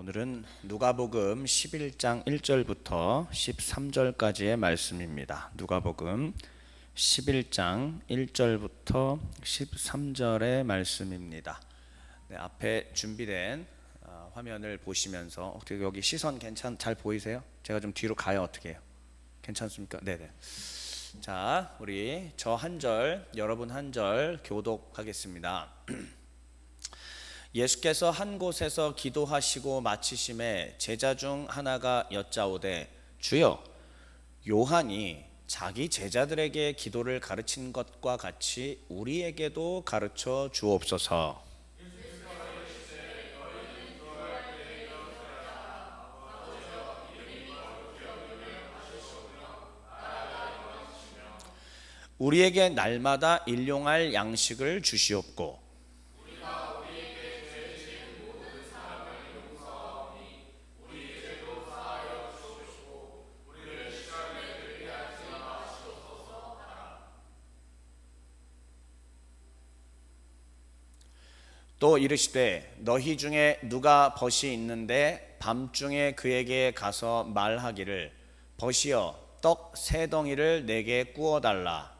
오늘은 누가복음 11장 1절부터 13절까지의 말씀입니다. 누가복음 11장 1절부터 13절의 말씀입니다. 네, 앞에 준비된 화면을 보시면서 어떻게 여기 시선 잘 보이세요? 제가 좀 뒤로 가요. 어떻게 해요? 괜찮습니까? 네네. 자, 우리 저 한 절, 여러분 한 절 교독하겠습니다. 예수께서 한 곳에서 기도하시고 마치심에 제자 중 하나가 여짜오되, 주여, 요한이 자기 제자들에게 기도를 가르친 것과 같이 우리에게도 가르쳐 주옵소서. 우리에게 날마다 일용할 양식을 주시옵고, 또 이르시되, 너희 중에 누가 벗이 있는데 밤중에 그에게 가서 말하기를, 벗이여, 떡 세 덩이를 내게 구워 달라.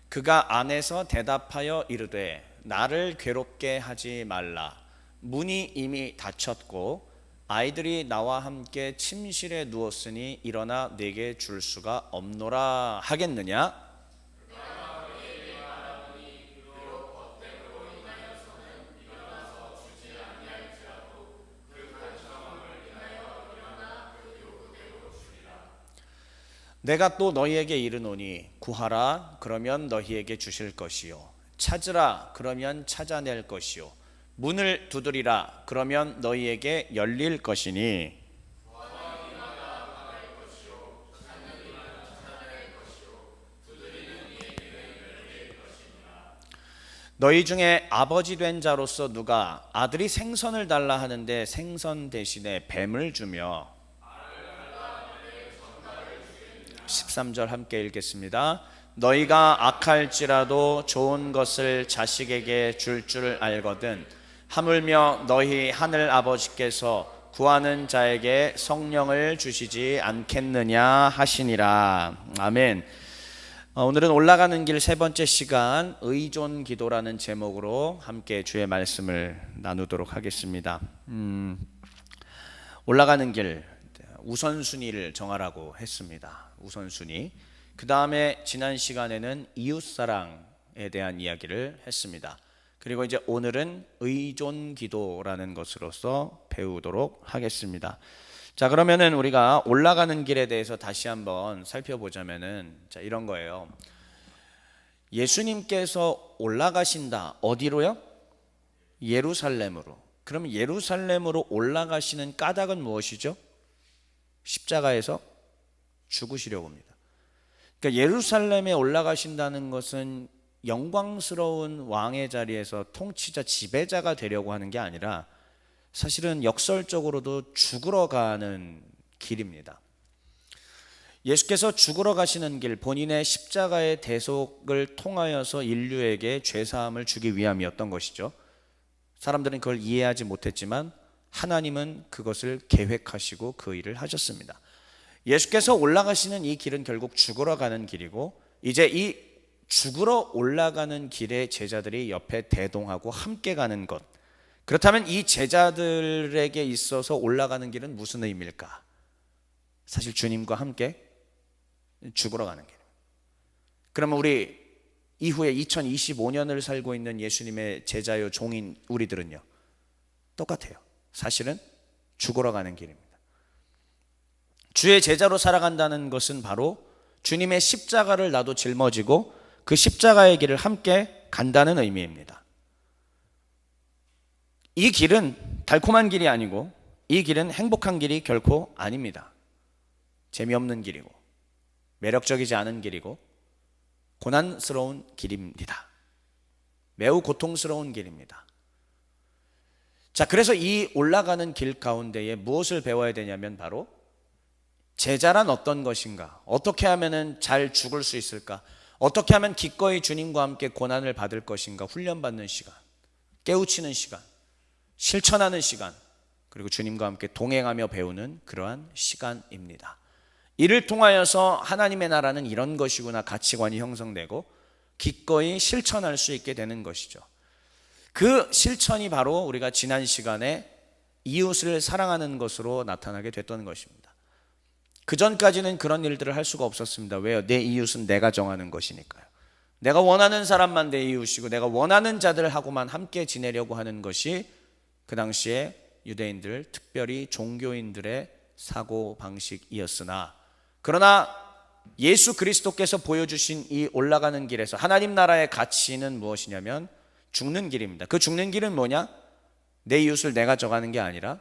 그가 안에서 대답하여 이르되, 나를 괴롭게 하지 말라. 문이 이미 닫혔고 아이들이 나와 함께 침실에 누웠으니 일어나 내게 줄 수가 없노라 하겠느냐? 내가 또 너희에게 이르노니, 구하라 그러면 너희에게 주실 것이요, 찾으라 그러면 찾아낼 것이요, 문을 두드리라 그러면 너희에게 열릴 것이니, 너희 중에 아버지 된 자로서 누가 아들이 생선을 달라 하는데 생선 대신에 뱀을 주며, 13절 함께 읽겠습니다. 너희가 악할지라도 좋은 것을 자식에게 줄 줄 알거든 하물며 너희 하늘 아버지께서 구하는 자에게 성령을 주시지 않겠느냐 하시니라. 아멘. 오늘은 올라가는 길 세 번째 시간, 의존 기도라는 제목으로 함께 주의 말씀을 나누도록 하겠습니다. 올라가는 길 우선순위를 정하라고 했습니다. 우선순위. 그 다음에 지난 시간에는 이웃사랑에 대한 이야기를 했습니다. 그리고 이제 오늘은 의존 기도라는 것으로서 배우도록 하겠습니다. 자, 그러면은 우리가 올라가는 길에 대해서 다시 한번 살펴보자면은, 자, 이런 거예요. 예수님께서 올라가신다. 어디로요? 예루살렘으로. 그럼 예루살렘으로 올라가시는 까닭은 무엇이죠? 십자가에서 죽으시려고 합니다. 그러니까 예루살렘에 올라가신다는 것은 영광스러운 왕의 자리에서 통치자, 지배자가 되려고 하는 게 아니라 사실은 역설적으로도 죽으러 가는 길입니다. 예수께서 죽으러 가시는 길, 본인의 십자가의 대속을 통하여서 인류에게 죄사함을 주기 위함이었던 것이죠. 사람들은 그걸 이해하지 못했지만 하나님은 그것을 계획하시고 그 일을 하셨습니다. 예수께서 올라가시는 이 길은 결국 죽으러 가는 길이고, 이제 이 죽으러 올라가는 길에 제자들이 옆에 대동하고 함께 가는 것, 그렇다면 이 제자들에게 있어서 올라가는 길은 무슨 의미일까? 사실 주님과 함께 죽으러 가는 길. 그러면 우리 이후에 2025년을 살고 있는 예수님의 제자요 종인 우리들은요, 똑같아요. 사실은 죽으러 가는 길입니다. 주의 제자로 살아간다는 것은 바로 주님의 십자가를 나도 짊어지고 그 십자가의 길을 함께 간다는 의미입니다. 이 길은 달콤한 길이 아니고, 이 길은 행복한 길이 결코 아닙니다. 재미없는 길이고 매력적이지 않은 길이고 고난스러운 길입니다. 매우 고통스러운 길입니다. 자, 그래서 이 올라가는 길 가운데에 무엇을 배워야 되냐면 바로 제자란 어떤 것인가, 어떻게 하면 잘 죽을 수 있을까, 어떻게 하면 기꺼이 주님과 함께 고난을 받을 것인가 훈련받는 시간, 깨우치는 시간, 실천하는 시간, 그리고 주님과 함께 동행하며 배우는 그러한 시간입니다. 이를 통하여서 하나님의 나라는 이런 것이구나 가치관이 형성되고 기꺼이 실천할 수 있게 되는 것이죠. 그 실천이 바로 우리가 지난 시간에 이웃을 사랑하는 것으로 나타나게 됐던 것입니다. 그 전까지는 그런 일들을 할 수가 없었습니다. 왜요? 내 이웃은 내가 정하는 것이니까요. 내가 원하는 사람만 내 이웃이고 내가 원하는 자들하고만 함께 지내려고 하는 것이 그 당시에 유대인들, 특별히 종교인들의 사고방식이었으나, 그러나 예수 그리스도께서 보여주신 이 올라가는 길에서 하나님 나라의 가치는 무엇이냐면 죽는 길입니다. 그 죽는 길은 뭐냐? 내 이웃을 내가 정하는 게 아니라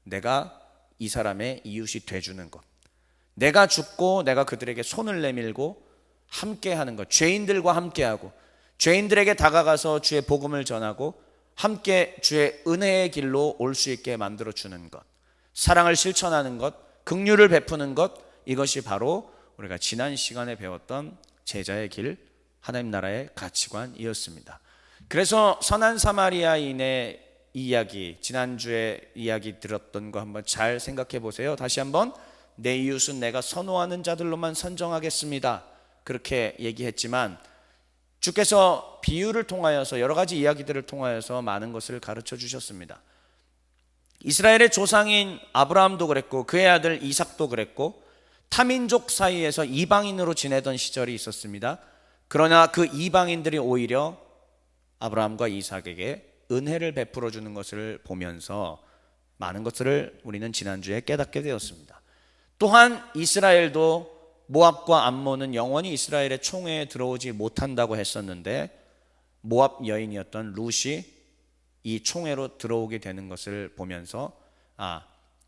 내가 이 사람의 이웃이 돼주는 것, 내가 죽고 내가 그들에게 손을 내밀고 함께 하는 것, 죄인들과 함께하고 죄인들에게 다가가서 주의 복음을 전하고 함께 주의 은혜의 길로 올 수 있게 만들어주는 것, 사랑을 실천하는 것, 긍휼을 베푸는 것, 이것이 바로 우리가 지난 시간에 배웠던 제자의 길, 하나님 나라의 가치관이었습니다. 그래서 선한 사마리아인의 이야기, 지난주에 이야기 들었던 거 한번 잘 생각해 보세요. 다시 한번, 내 이웃은 내가 선호하는 자들로만 선정하겠습니다, 그렇게 얘기했지만 주께서 비유를 통하여서 여러 가지 이야기들을 통하여서 많은 것을 가르쳐 주셨습니다. 이스라엘의 조상인 아브라함도 그랬고 그의 아들 이삭도 그랬고 타민족 사이에서 이방인으로 지내던 시절이 있었습니다. 그러나 그 이방인들이 오히려 아브라함과 이삭에게 은혜를 베풀어 주는 것을 보면서 많은 것들을 우리는 지난주에 깨닫게 되었습니다. 또한 이스라엘도 모압과 암몬은 영원히 이스라엘의 총회에 들어오지 못한다고 했었는데 모압 여인이었던 룻이 이 총회로 들어오게 되는 것을 보면서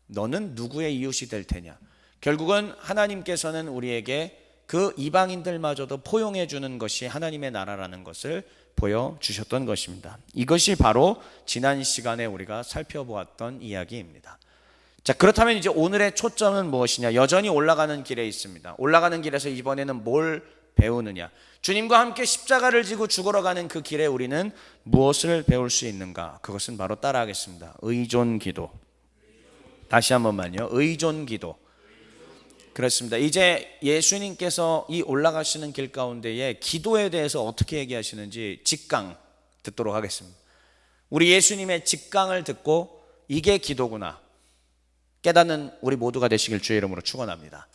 너는 누구의 이웃이 될 테냐, 결국은 하나님께서는 우리에게 그 이방인들마저도 포용해 주는 것이 하나님의 나라라는 것을 보여주셨던 것입니다. 이것이 바로 지난 시간에 우리가 살펴보았던 이야기입니다. 자, 그렇다면 이제 오늘의 초점은 무엇이냐? 여전히 올라가는 길에 있습니다. 올라가는 길에서 이번에는 뭘 배우느냐? 주님과 함께 십자가를 지고 죽으러 가는 그 길에 우리는 무엇을 배울 수 있는가? 그것은 바로 따라하겠습니다. 의존 기도. 다시 한 번만요. 의존 기도. 그렇습니다. 이제 예수님께서 이 올라가시는 길 가운데에 기도에 대해서 어떻게 얘기하시는지 직강 듣도록 하겠습니다. 우리 예수님의 직강을 듣고 이게 기도구나 깨닫는 우리 모두가 되시길 주의 이름으로 축원합니다.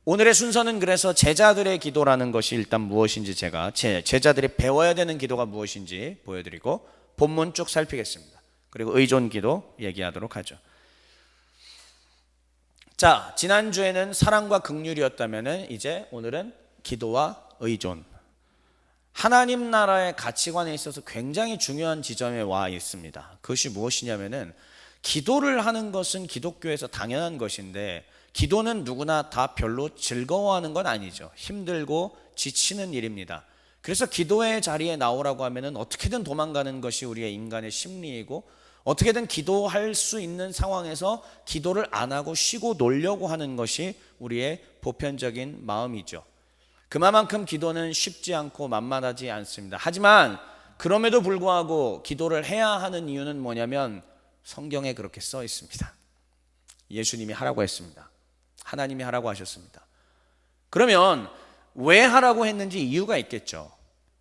오늘의 순서는 그래서 제자들의 기도라는 것이 일단 무엇인지 제가 제자들이 배워야 되는 기도가 무엇인지 보여드리고 본문 쭉 살피겠습니다. 그리고 의존 기도 얘기하도록 하죠. 자, 지난주에는 사랑과 긍휼이었다면 이제 오늘은 기도와 의존, 하나님 나라의 가치관에 있어서 굉장히 중요한 지점에 와 있습니다. 그것이 무엇이냐면은 기도를 하는 것은 기독교에서 당연한 것인데 기도는 누구나 다 별로 즐거워하는 건 아니죠. 힘들고 지치는 일입니다. 그래서 기도의 자리에 나오라고 하면은 어떻게든 도망가는 것이 우리의 인간의 심리이고 어떻게든 기도할 수 있는 상황에서 기도를 안 하고 쉬고 놀려고 하는 것이 우리의 보편적인 마음이죠. 그만큼 기도는 쉽지 않고 만만하지 않습니다. 하지만 그럼에도 불구하고 기도를 해야 하는 이유는 뭐냐면 성경에 그렇게 써 있습니다. 예수님이 하라고 했습니다. 하나님이 하라고 하셨습니다. 그러면 왜 하라고 했는지 이유가 있겠죠.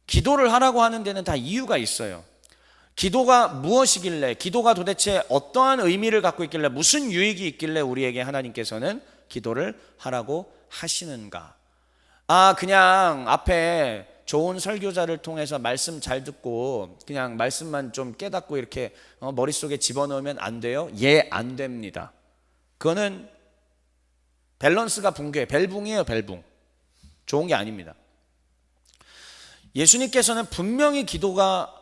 기도를 하라고 하는 데는 다 이유가 있어요. 기도가 무엇이길래, 기도가 도대체 어떠한 의미를 갖고 있길래, 무슨 유익이 있길래 우리에게 하나님께서는 기도를 하라고 하시는가? 그냥 앞에 좋은 설교자를 통해서 말씀 잘 듣고 그냥 말씀만 좀 깨닫고 이렇게 머릿속에 집어넣으면 안 돼요? 예, 안 됩니다. 그거는 밸런스가 붕괴, 벨붕이에요, 벨붕. 좋은 게 아닙니다. 예수님께서는 분명히 기도가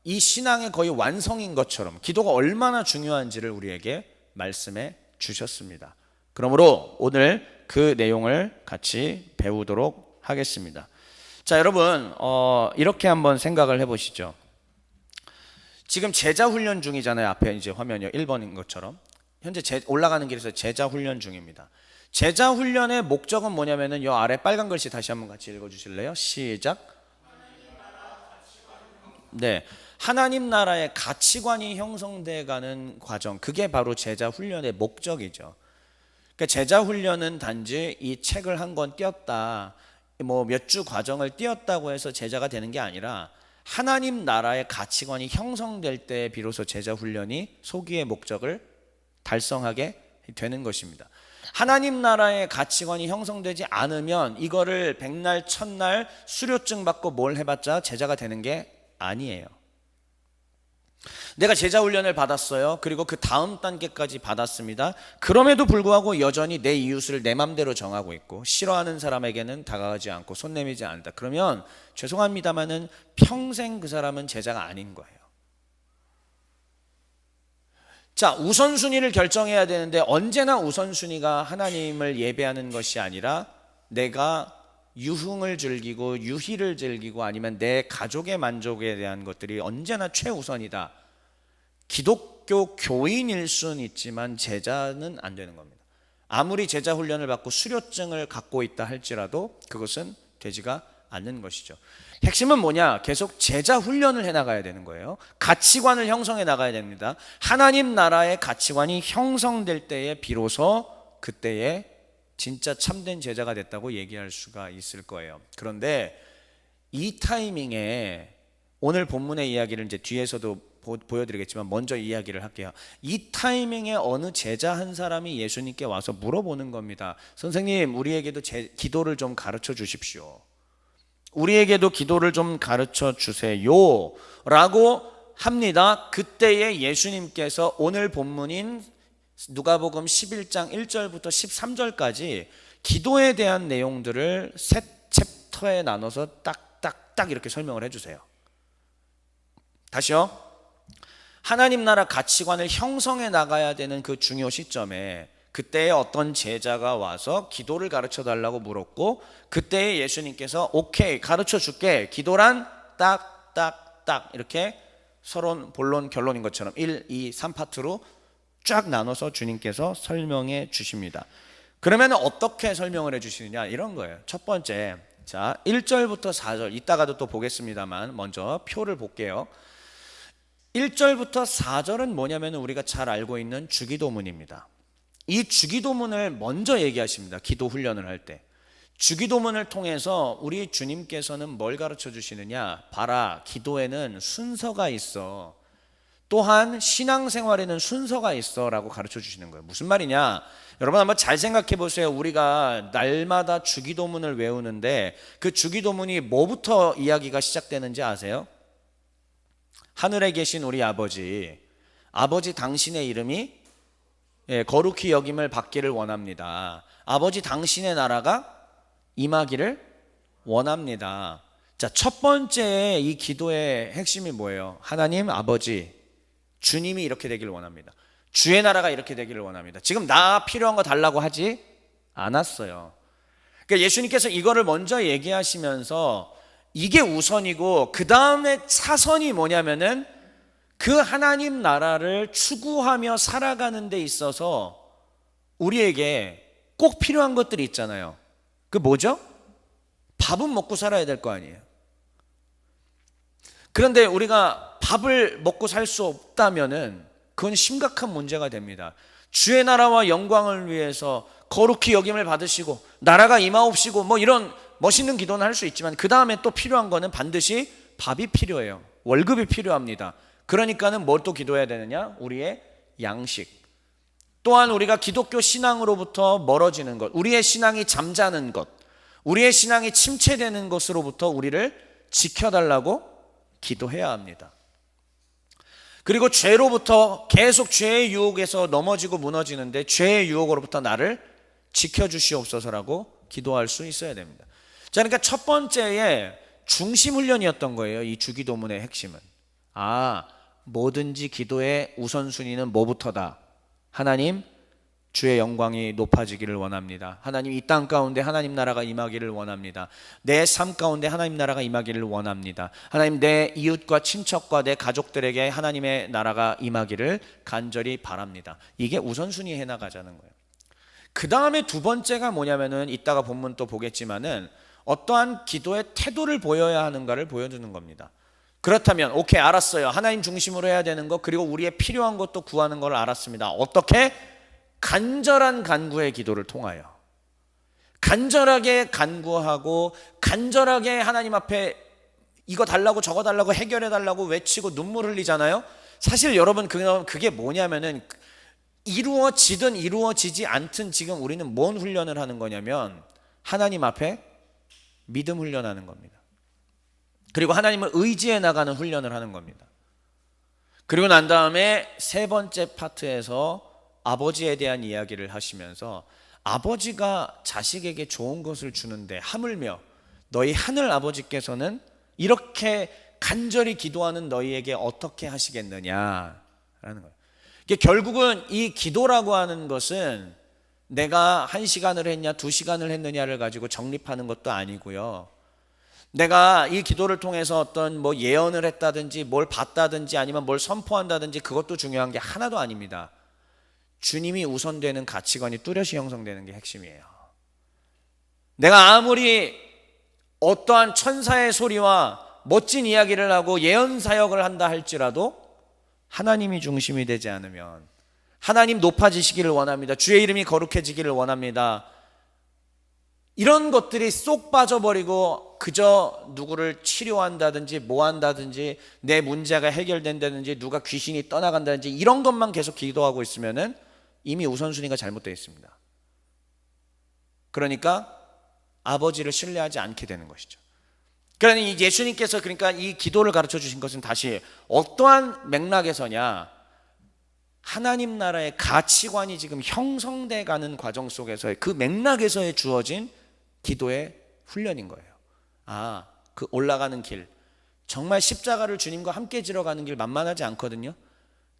이 신앙의 거의 완성인 것처럼 기도가 얼마나 중요한지를 우리에게 말씀해 주셨습니다. 그러므로 오늘 그 내용을 같이 배우도록 하겠습니다. 자, 여러분, 이렇게 한번 생각을 해보시죠. 지금 제자 훈련 중이잖아요. 앞에 이제 화면이요, 1번인 것처럼. 현재 올라가는 길에서 제자 훈련 중입니다. 제자 훈련의 목적은 뭐냐면은 요 아래 빨간 글씨 다시 한번 같이 읽어 주실래요? 시작. 네. 하나님 나라의 가치관이 형성돼 가는 과정. 그게 바로 제자 훈련의 목적이죠. 그러니까 제자 훈련은 단지 이 책을 한 권 띄었다, 뭐 몇 주 과정을 띄었다고 해서 제자가 되는 게 아니라 하나님 나라의 가치관이 형성될 때 비로소 제자 훈련이 소기의 목적을 달성하게 되는 것입니다. 하나님 나라의 가치관이 형성되지 않으면 이거를 백날 첫날 수료증 받고 뭘 해봤자 제자가 되는 게 아니에요. 내가 제자 훈련을 받았어요. 그리고 그 다음 단계까지 받았습니다. 그럼에도 불구하고 여전히 내 이웃을 내 맘대로 정하고 있고 싫어하는 사람에게는 다가가지 않고 손 내밀지 않는다. 그러면 죄송합니다마는 평생 그 사람은 제자가 아닌 거예요. 자, 우선순위를 결정해야 되는데 언제나 우선순위가 하나님을 예배하는 것이 아니라 내가 유흥을 즐기고 유희를 즐기고 아니면 내 가족의 만족에 대한 것들이 언제나 최우선이다. 기독교 교인일 수는 있지만 제자는 안 되는 겁니다. 아무리 제자 훈련을 받고 수료증을 갖고 있다 할지라도 그것은 되지가 않는 것이죠. 핵심은 뭐냐? 계속 제자 훈련을 해나가야 되는 거예요. 가치관을 형성해 나가야 됩니다. 하나님 나라의 가치관이 형성될 때에 비로소 그때에 진짜 참된 제자가 됐다고 얘기할 수가 있을 거예요. 그런데 이 타이밍에 오늘 본문의 이야기를 이제 뒤에서도 보여드리겠지만 먼저 이야기를 할게요. 이 타이밍에 어느 제자 한 사람이 예수님께 와서 물어보는 겁니다. 선생님, 우리에게도 기도를 좀 가르쳐 주십시오. 우리에게도 기도를 좀 가르쳐 주세요 라고 합니다. 그때에 예수님께서 오늘 본문인 누가복음 11장 1절부터 13절까지 기도에 대한 내용들을 세 챕터에 나눠서 딱딱딱 이렇게 설명을 해주세요. 다시요. 하나님 나라 가치관을 형성해 나가야 되는 그 중요 시점에 그때에 어떤 제자가 와서 기도를 가르쳐 달라고 물었고 그때에 예수님께서 오케이 가르쳐 줄게, 기도란 딱딱딱 이렇게 서론 본론 결론인 것처럼 1, 2, 3파트로 쫙 나눠서 주님께서 설명해 주십니다. 그러면 어떻게 설명을 해 주시느냐, 이런 거예요. 첫 번째, 자 1절부터 4절 이따가도 또 보겠습니다만 먼저 표를 볼게요. 1절부터 4절은 뭐냐면 우리가 잘 알고 있는 주기도문입니다. 이 주기도문을 먼저 얘기하십니다. 기도 훈련을 할 때 주기도문을 통해서 우리 주님께서는 뭘 가르쳐 주시느냐, 봐라, 기도에는 순서가 있어, 또한 신앙생활에는 순서가 있어 라고 가르쳐 주시는 거예요. 무슨 말이냐, 여러분 한번 잘 생각해 보세요. 우리가 날마다 주기도문을 외우는데 그 주기도문이 뭐부터 이야기가 시작되는지 아세요? 하늘에 계신 우리 아버지, 아버지 당신의 이름이 거룩히 여김을 받기를 원합니다. 아버지 당신의 나라가 임하기를 원합니다. 자, 첫 번째 이 기도의 핵심이 뭐예요? 하나님 아버지, 주님이 이렇게 되기를 원합니다. 주의 나라가 이렇게 되기를 원합니다. 지금 나 필요한 거 달라고 하지 않았어요. 그러니까 예수님께서 이거를 먼저 얘기하시면서 이게 우선이고 그 다음에 차선이 뭐냐면은 그 하나님 나라를 추구하며 살아가는 데 있어서 우리에게 꼭 필요한 것들이 있잖아요. 그 뭐죠? 밥은 먹고 살아야 될 거 아니에요. 그런데 우리가 밥을 먹고 살 수 없다면은 그건 심각한 문제가 됩니다. 주의 나라와 영광을 위해서 거룩히 여김을 받으시고 나라가 임하옵시고 뭐 이런 멋있는 기도는 할 수 있지만 그 다음에 또 필요한 거는 반드시 밥이 필요해요. 월급이 필요합니다. 그러니까는 뭘 또 기도해야 되느냐? 우리의 양식. 또한 우리가 기독교 신앙으로부터 멀어지는 것, 우리의 신앙이 잠자는 것, 우리의 신앙이 침체되는 것으로부터 우리를 지켜달라고 기도해야 합니다. 그리고 죄로부터 계속 죄의 유혹에서 넘어지고 무너지는데 죄의 유혹으로부터 나를 지켜주시옵소서라고 기도할 수 있어야 됩니다. 자, 그러니까 첫 번째의 중심 훈련이었던 거예요. 이 주기도문의 핵심은. 뭐든지 기도의 우선순위는 뭐부터다? 하나님, 주의 영광이 높아지기를 원합니다. 하나님, 이 땅 가운데 하나님 나라가 임하기를 원합니다. 내 삶 가운데 하나님 나라가 임하기를 원합니다. 하나님, 내 이웃과 친척과 내 가족들에게 하나님의 나라가 임하기를 간절히 바랍니다. 이게 우선순위 해나가자는 거예요. 그 다음에 두 번째가 뭐냐면은 이따가 본문 또 보겠지만은 어떠한 기도의 태도를 보여야 하는가를 보여주는 겁니다. 그렇다면 오케이, 알았어요. 하나님 중심으로 해야 되는 것, 그리고 우리의 필요한 것도 구하는 걸 알았습니다. 어떻게? 간절한 간구의 기도를 통하여 간절하게 간구하고 간절하게 하나님 앞에 이거 달라고 저거 달라고 해결해 달라고 외치고 눈물 흘리잖아요. 사실 여러분 그게 뭐냐면은 이루어지든 이루어지지 않든 지금 우리는 뭔 훈련을 하는 거냐면 하나님 앞에 믿음 훈련하는 겁니다. 그리고 하나님을 의지해 나가는 훈련을 하는 겁니다. 그리고 난 다음에 세 번째 파트에서 아버지에 대한 이야기를 하시면서 아버지가 자식에게 좋은 것을 주는데 하물며 너희 하늘 아버지께서는 이렇게 간절히 기도하는 너희에게 어떻게 하시겠느냐라는 거예요. 이게 결국은 이 기도라고 하는 것은 내가 1시간을 했냐 2시간을 했느냐를 가지고 정립하는 것도 아니고요. 내가 이 기도를 통해서 어떤 뭐 예언을 했다든지 뭘 봤다든지 아니면 뭘 선포한다든지 그것도 중요한 게 하나도 아닙니다. 주님이 우선되는 가치관이 뚜렷이 형성되는 게 핵심이에요. 내가 아무리 어떠한 천사의 소리와 멋진 이야기를 하고 예언 사역을 한다 할지라도 하나님이 중심이 되지 않으면, 하나님 높아지시기를 원합니다, 주의 이름이 거룩해지기를 원합니다, 이런 것들이 쏙 빠져버리고 그저 누구를 치료한다든지 뭐 한다든지 내 문제가 해결된다든지 누가 귀신이 떠나간다든지 이런 것만 계속 기도하고 있으면은 이미 우선순위가 잘못되어 있습니다. 그러니까 아버지를 신뢰하지 않게 되는 것이죠. 그러니 예수님께서 그러니까 이 기도를 가르쳐 주신 것은 다시 어떠한 맥락에서냐, 하나님 나라의 가치관이 지금 형성돼 가는 과정 속에서의 그 맥락에서의 주어진 기도의 훈련인 거예요. 그 올라가는 길, 정말 십자가를 주님과 함께 지러 가는 길 만만하지 않거든요.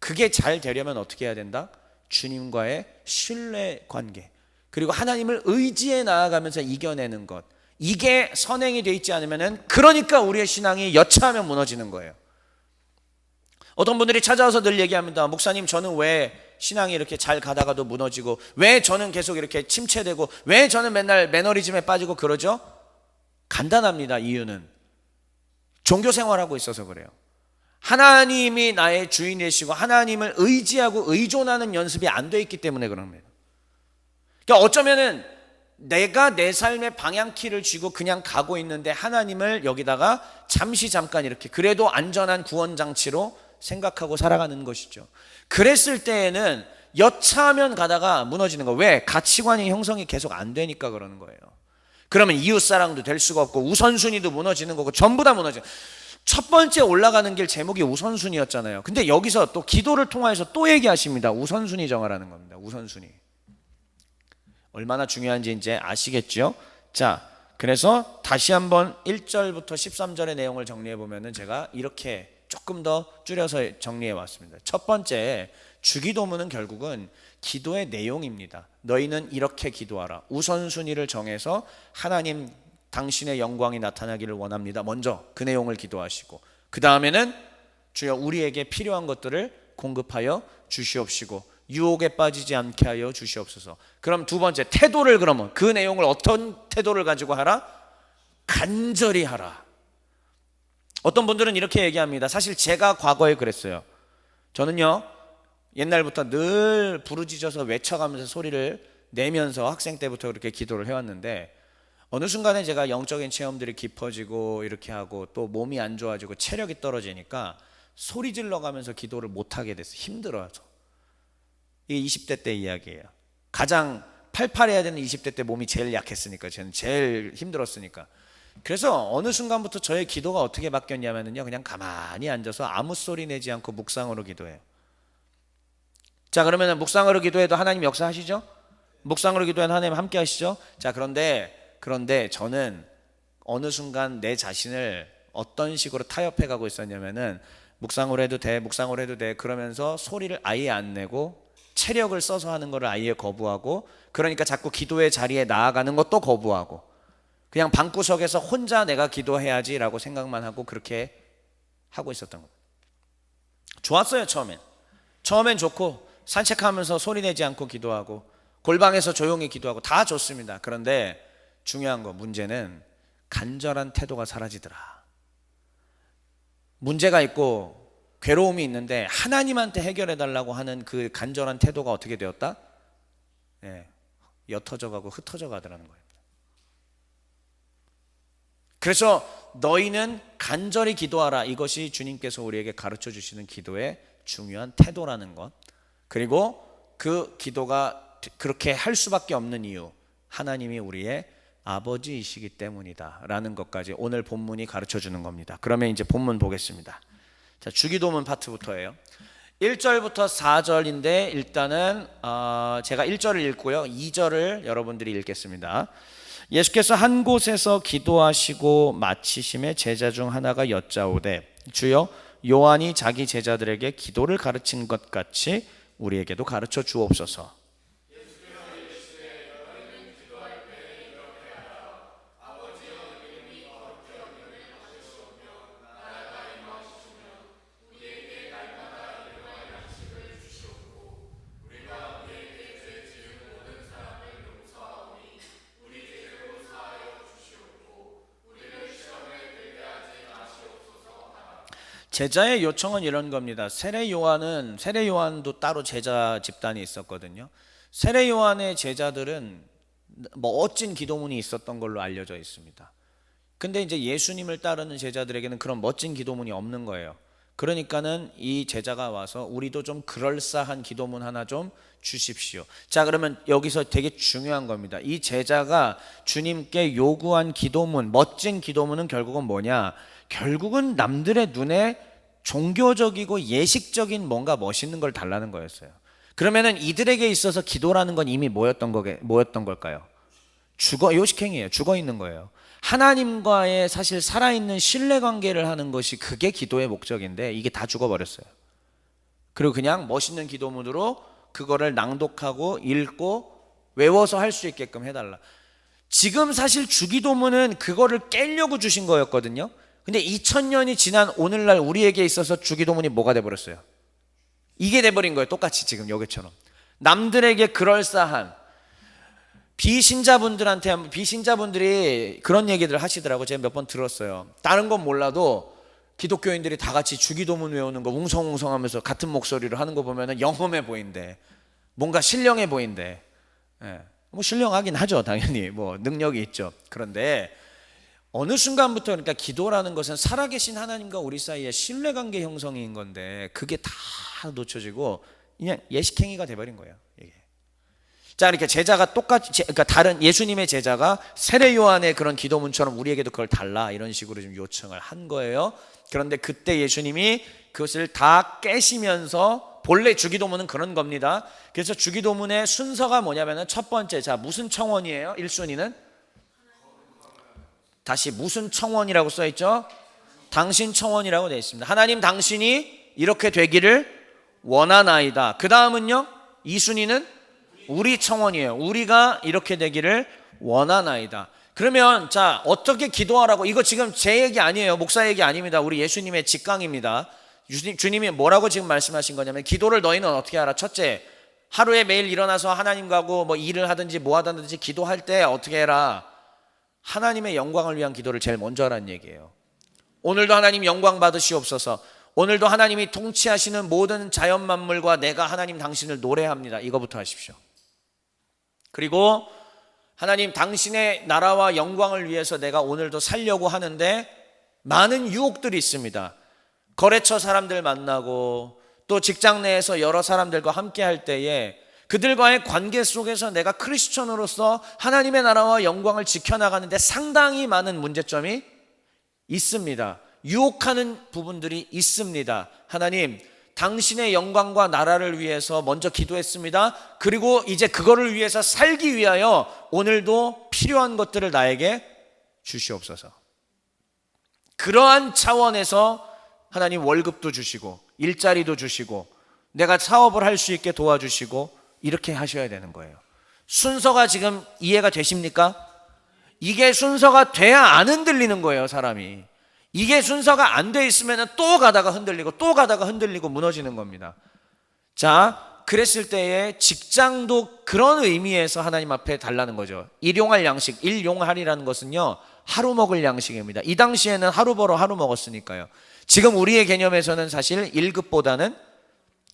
그게 잘 되려면 어떻게 해야 된다? 주님과의 신뢰 관계, 그리고 하나님을 의지해 나아가면서 이겨내는 것, 이게 선행이 되어 있지 않으면은 그러니까 우리의 신앙이 여차하면 무너지는 거예요. 어떤 분들이 찾아와서 늘 얘기합니다. 목사님, 저는 왜 신앙이 이렇게 잘 가다가도 무너지고, 왜 저는 계속 이렇게 침체되고, 왜 저는 맨날 매너리즘에 빠지고 그러죠? 간단합니다. 이유는 종교 생활하고 있어서 그래요. 하나님이 나의 주인이시고 하나님을 의지하고 의존하는 연습이 안 돼 있기 때문에 그런 겁니다. 그러니까 어쩌면은 내가 내 삶의 방향키를 쥐고 그냥 가고 있는데 하나님을 여기다가 잠깐 이렇게 그래도 안전한 구원장치로 생각하고 살아가는 것이죠. 그랬을 때에는 여차하면 가다가 무너지는 거예요. 왜? 가치관의 형성이 계속 안 되니까 그러는 거예요. 그러면 이웃사랑도 될 수가 없고 우선순위도 무너지는 거고 전부 다 무너져요. 첫 번째 올라가는 길 제목이 우선순위였잖아요. 근데 여기서 또 기도를 통해서 또 얘기하십니다. 우선순위 정하라는 겁니다. 우선순위. 얼마나 중요한지 이제 아시겠죠? 자, 그래서 다시 한번 1절부터 13절의 내용을 정리해 보면은 제가 이렇게 조금 더 줄여서 정리해 왔습니다. 첫 번째, 주기도문은 결국은 기도의 내용입니다. 너희는 이렇게 기도하라. 우선순위를 정해서 하나님 당신의 영광이 나타나기를 원합니다. 먼저 그 내용을 기도하시고, 그 다음에는 주여 우리에게 필요한 것들을 공급하여 주시옵시고 유혹에 빠지지 않게 하여 주시옵소서. 그럼 두 번째 태도를, 그러면 그 내용을 어떤 태도를 가지고 하라? 간절히 하라. 어떤 분들은 이렇게 얘기합니다. 사실 제가 과거에 그랬어요. 저는요 옛날부터 늘 부르짖어서 외쳐가면서 소리를 내면서 학생 때부터 그렇게 기도를 해왔는데, 어느 순간에 제가 영적인 체험들이 깊어지고 이렇게 하고 또 몸이 안 좋아지고 체력이 떨어지니까 소리 질러가면서 기도를 못하게 됐어요. 힘들어서. 이게 20대 때 이야기예요. 가장 팔팔해야 되는 20대 때 몸이 제일 약했으니까, 저는 제일 힘들었으니까. 그래서 어느 순간부터 저의 기도가 어떻게 바뀌었냐면요, 그냥 가만히 앉아서 아무 소리 내지 않고 묵상으로 기도해요. 자, 그러면 묵상으로 기도해도 하나님 역사하시죠? 묵상으로 기도해도 하나님 함께 하시죠? 자, 그런데 저는 어느 순간 내 자신을 어떤 식으로 타협해 가고 있었냐면은 묵상으로 해도 돼 그러면서 소리를 아예 안 내고 체력을 써서 하는 거를 아예 거부하고, 그러니까 자꾸 기도의 자리에 나아가는 것도 거부하고 그냥 방구석에서 혼자 내가 기도해야지라고 생각만 하고 그렇게 하고 있었던 겁니다. 좋았어요. 처음엔 좋고 산책하면서 소리 내지 않고 기도하고 골방에서 조용히 기도하고 다 좋습니다. 그런데 중요한 거, 문제는 간절한 태도가 사라지더라. 문제가 있고 괴로움이 있는데 하나님한테 해결해 달라고 하는 그 간절한 태도가 어떻게 되었다? 옅어져 가고 흩어져 가더라는 거예요. 그래서 너희는 간절히 기도하라. 이것이 주님께서 우리에게 가르쳐 주시는 기도의 중요한 태도라는 것. 그리고 그 기도가 그렇게 할 수밖에 없는 이유, 하나님이 우리의 아버지이시기 때문이다 라는 것까지 오늘 본문이 가르쳐 주는 겁니다. 그러면 이제 본문 보겠습니다. 자, 주기도문 파트부터예요. 1절부터 4절인데 일단은 제가 1절을 읽고요, 2절을 여러분들이 읽겠습니다. 예수께서 한 곳에서 기도하시고 마치심에 제자 중 하나가 여짜오되 주여 요한이 자기 제자들에게 기도를 가르친 것 같이 우리에게도 가르쳐 주옵소서. 제자의 요청은 이런 겁니다. 세례 요한도 따로 제자 집단이 있었거든요. 세례 요한의 제자들은 멋진 기도문이 있었던 걸로 알려져 있습니다. 근데 이제 예수님을 따르는 제자들에게는 그런 멋진 기도문이 없는 거예요. 그러니까는 이 제자가 와서 우리도 좀 그럴싸한 기도문 하나 좀 주십시오. 자, 그러면 여기서 되게 중요한 겁니다. 이 제자가 주님께 요구한 기도문, 멋진 기도문은 결국은 뭐냐? 결국은 남들의 눈에 종교적이고 예식적인 뭔가 멋있는 걸 달라는 거였어요. 그러면은 이들에게 있어서 기도라는 건 이미 뭐였던 걸까요? 요식행위예요. 죽어 있는 거예요. 하나님과의 사실 살아있는 신뢰관계를 하는 것이 그게 기도의 목적인데 이게 다 죽어버렸어요. 그리고 그냥 멋있는 기도문으로 그거를 낭독하고 읽고 외워서 할 수 있게끔 해달라. 지금 사실 주기도문은 그거를 깨려고 주신 거였거든요. 근데 2000년이 지난 오늘날 우리에게 있어서 주기도문이 뭐가 돼버렸어요? 이게 돼버린 거예요. 똑같이 지금 여기처럼 남들에게 그럴싸한, 비신자분들이 그런 얘기들 하시더라고요. 제가 몇 번 들었어요. 다른 건 몰라도 기독교인들이 다 같이 주기도문 외우는 거 웅성웅성 하면서 같은 목소리로 하는 거 보면 영험해 보인대, 뭔가 신령해 보인대. 뭐 신령하긴 하죠. 당연히 뭐 능력이 있죠. 그런데 어느 순간부터, 그러니까 기도라는 것은 살아계신 하나님과 우리 사이의 신뢰관계 형성인 건데 그게 다 놓쳐지고 그냥 예식행위가 돼버린 거예요, 이게. 자, 이렇게 제자가 똑같이, 그러니까 다른 예수님의 제자가 세례 요한의 그런 기도문처럼 우리에게도 그걸 달라 이런 식으로 좀 요청을 한 거예요. 그런데 그때 예수님이 그것을 다 깨시면서, 본래 주기도문은 그런 겁니다. 그래서 주기도문의 순서가 뭐냐면은 첫 번째, 자, 무슨 청원이에요? 1순위는 다시 무슨 청원이라고 써있죠? 당신 청원이라고 되어 있습니다. 하나님, 당신이 이렇게 되기를 원하나이다. 그 다음은요, 2순위는 우리 청원이에요. 우리가 이렇게 되기를 원하나이다. 그러면 자, 어떻게 기도하라고? 이거 지금 제 얘기 아니에요. 목사 얘기 아닙니다. 우리 예수님의 직강입니다. 주님이 뭐라고 지금 말씀하신 거냐면, 기도를 너희는 어떻게 하라? 첫째, 하루에 매일 일어나서 하나님과고 뭐 일을 하든지 뭐 하든지 기도할 때 어떻게 해라? 하나님의 영광을 위한 기도를 제일 먼저 하라는 얘기예요. 오늘도 하나님 영광 받으시옵소서. 오늘도 하나님이 통치하시는 모든 자연 만물과 내가 하나님 당신을 노래합니다. 이거부터 하십시오. 그리고 하나님, 당신의 나라와 영광을 위해서 내가 오늘도 살려고 하는데 많은 유혹들이 있습니다. 거래처 사람들 만나고 또 직장 내에서 여러 사람들과 함께 할 때에 그들과의 관계 속에서 내가 크리스천으로서 하나님의 나라와 영광을 지켜나가는데 상당히 많은 문제점이 있습니다. 유혹하는 부분들이 있습니다. 하나님, 당신의 영광과 나라를 위해서 먼저 기도했습니다. 그리고 이제 그거를 위해서 살기 위하여 오늘도 필요한 것들을 나에게 주시옵소서. 그러한 차원에서 하나님 월급도 주시고 일자리도 주시고 내가 사업을 할 수 있게 도와주시고 이렇게 하셔야 되는 거예요. 순서가 지금 이해가 되십니까? 이게 순서가 돼야 안 흔들리는 거예요, 사람이. 이게 순서가 안 돼 있으면 또 가다가 흔들리고 또 가다가 흔들리고 무너지는 겁니다. 자, 그랬을 때에 직장도 그런 의미에서 하나님 앞에 달라는 거죠. 일용할 양식, 일용할이라는 것은요, 하루 먹을 양식입니다. 이 당시에는 하루 벌어 하루 먹었으니까요. 지금 우리의 개념에서는 사실 1급보다는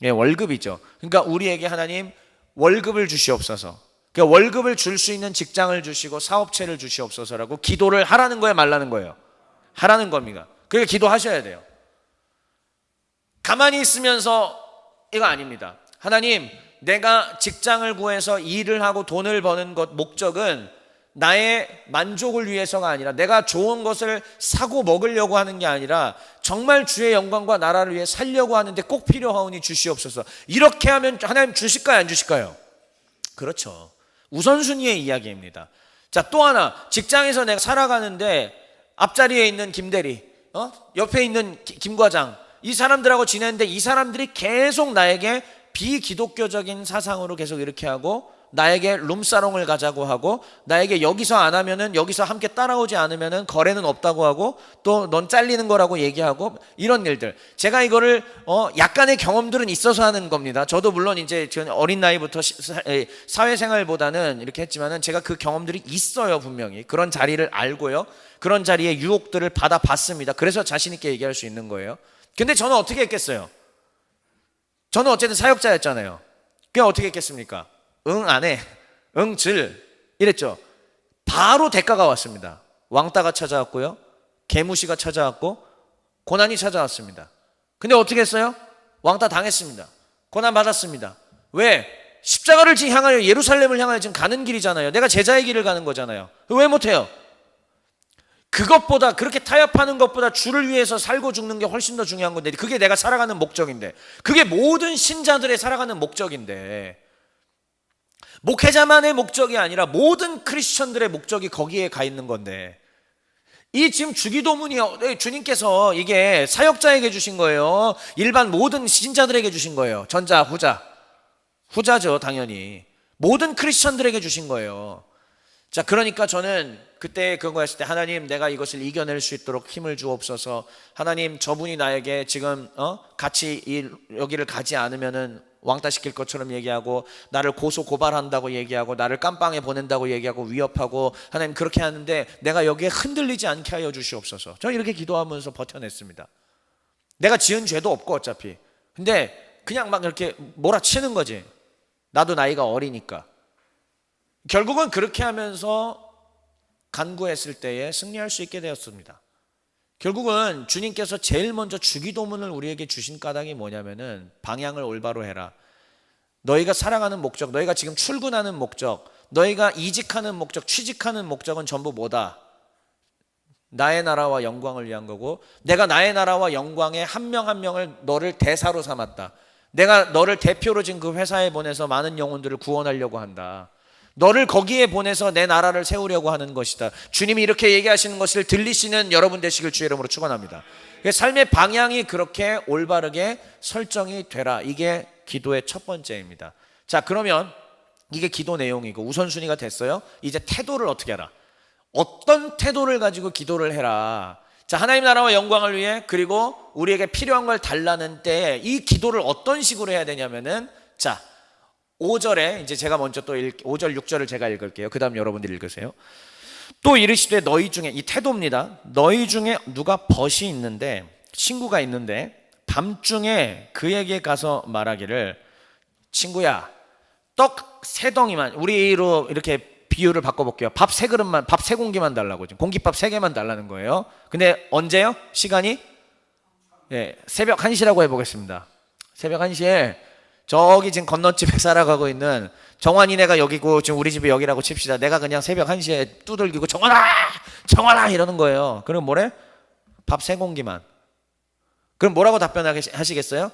월급이죠. 그러니까 우리에게 하나님 월급을 주시옵소서. 그러니까 월급을 줄 수 있는 직장을 주시고 사업체를 주시옵소서라고 기도를 하라는 거예요, 말라는 거예요? 하라는 겁니다. 그러니까 기도하셔야 돼요. 가만히 있으면서 이거 아닙니다. 하나님, 내가 직장을 구해서 일을 하고 돈을 버는 것 목적은 나의 만족을 위해서가 아니라 내가 좋은 것을 사고 먹으려고 하는 게 아니라 정말 주의 영광과 나라를 위해 살려고 하는데 꼭 필요하오니 주시옵소서. 이렇게 하면 하나님 주실까요, 안 주실까요? 그렇죠. 우선순위의 이야기입니다. 자, 또 하나, 직장에서 내가 살아가는데 앞자리에 있는 김대리, 옆에 있는 김 과장, 이 사람들하고 지내는데 이 사람들이 계속 나에게 비기독교적인 사상으로 계속 이렇게 하고 나에게 룸사롱을 가자고 하고 나에게 여기서 안 하면은 여기서 함께 따라오지 않으면은 거래는 없다고 하고 또 넌 잘리는 거라고 얘기하고 이런 일들. 제가 이거를 약간의 경험들은 있어서 하는 겁니다. 저도 물론 이제 어린 나이부터 사회생활보다는 이렇게 했지만은 제가 그 경험들이 있어요, 분명히. 그런 자리를 알고요. 그런 자리에 유혹들을 받아봤습니다. 그래서 자신 있게 얘기할 수 있는 거예요. 근데 저는 어떻게 했겠어요? 저는 어쨌든 사역자였잖아요. 그냥 어떻게 했겠습니까? 응, 안 해. 응, 질. 이랬죠. 바로 대가가 왔습니다. 왕따가 찾아왔고요. 개무시가 찾아왔고 고난이 찾아왔습니다. 근데 어떻게 했어요? 왕따 당했습니다. 고난 받았습니다. 왜? 십자가를 지금 향하여 예루살렘을 향하여 지금 가는 길이잖아요. 내가 제자의 길을 가는 거잖아요. 왜 못해요? 그것보다, 그렇게 타협하는 것보다 주를 위해서 살고 죽는 게 훨씬 더 중요한 건데, 그게 내가 살아가는 목적인데, 그게 모든 신자들의 살아가는 목적인데, 목회자만의 목적이 아니라 모든 크리스천들의 목적이 거기에 가 있는 건데, 이 지금 주기도문이 주님께서 이게 사역자에게 주신 거예요? 일반 모든 신자들에게 주신 거예요? 전자, 후자? 후자죠, 당연히. 모든 크리스천들에게 주신 거예요. 자, 그러니까 저는 그때 그거 했을 때, 하나님, 내가 이것을 이겨낼 수 있도록 힘을 주옵소서. 하나님, 저분이 나에게 지금 같이 여기를 가지 않으면은 왕따 시킬 것처럼 얘기하고, 나를 고소 고발한다고 얘기하고, 나를 깜빵에 보낸다고 얘기하고 위협하고, 하나님 그렇게 하는데 내가 여기에 흔들리지 않게 하여 주시옵소서. 저는 이렇게 기도하면서 버텨냈습니다. 내가 지은 죄도 없고 어차피. 근데 그냥 막 이렇게 몰아치는 거지. 나도 나이가 어리니까. 결국은 그렇게 하면서 간구했을 때에 승리할 수 있게 되었습니다. 결국은 주님께서 제일 먼저 주기도문을 우리에게 주신 까닭이 뭐냐면은, 방향을 올바로 해라. 너희가 살아가는 목적, 너희가 지금 출근하는 목적, 너희가 이직하는 목적, 취직하는 목적은 전부 뭐다? 나의 나라와 영광을 위한 거고, 내가 나의 나라와 영광에 한 명 한 명을 너를 대사로 삼았다. 내가 너를 대표로 지금 그 회사에 보내서 많은 영혼들을 구원하려고 한다. 너를 거기에 보내서 내 나라를 세우려고 하는 것이다. 주님이 이렇게 얘기하시는 것을 들리시는 여러분 되시길 주의 이름으로 축원합니다. 삶의 방향이 그렇게 올바르게 설정이 되라. 이게 기도의 첫 번째입니다. 자, 그러면 이게 기도 내용이고 우선순위가 됐어요. 이제 태도를 어떻게 하라? 어떤 태도를 가지고 기도를 해라. 자, 하나님 나라와 영광을 위해, 그리고 우리에게 필요한 걸 달라는 때에 이 기도를 어떤 식으로 해야 되냐면은, 자, 5절에 이제 제가 먼저 또 5절 6절을 제가 읽을게요. 그 다음 여러분들이 읽으세요. 또 이르시되 너희 중에, 이 태도입니다. 너희 중에 누가 벗이 있는데, 친구가 있는데 밤중에 그에게 가서 말하기를, 친구야, 떡 3덩이만, 우리로 이렇게 비유를 바꿔볼게요. 밥 3그릇만, 밥 3공기만 달라고. 지금 공깃밥 3개만 달라는 거예요. 근데 언제요? 시간이? 새벽 1시라고 해보겠습니다. 새벽 1시에 저기 지금 건너집에 살아가고 있는 정환이네가 여기고 지금 우리 집이 여기라고 칩시다. 내가 그냥 새벽 1시에 두들기고 정환아 이러는 거예요. 그럼 뭐래? 밥 3공기만. 그럼 뭐라고 답변하시겠어요?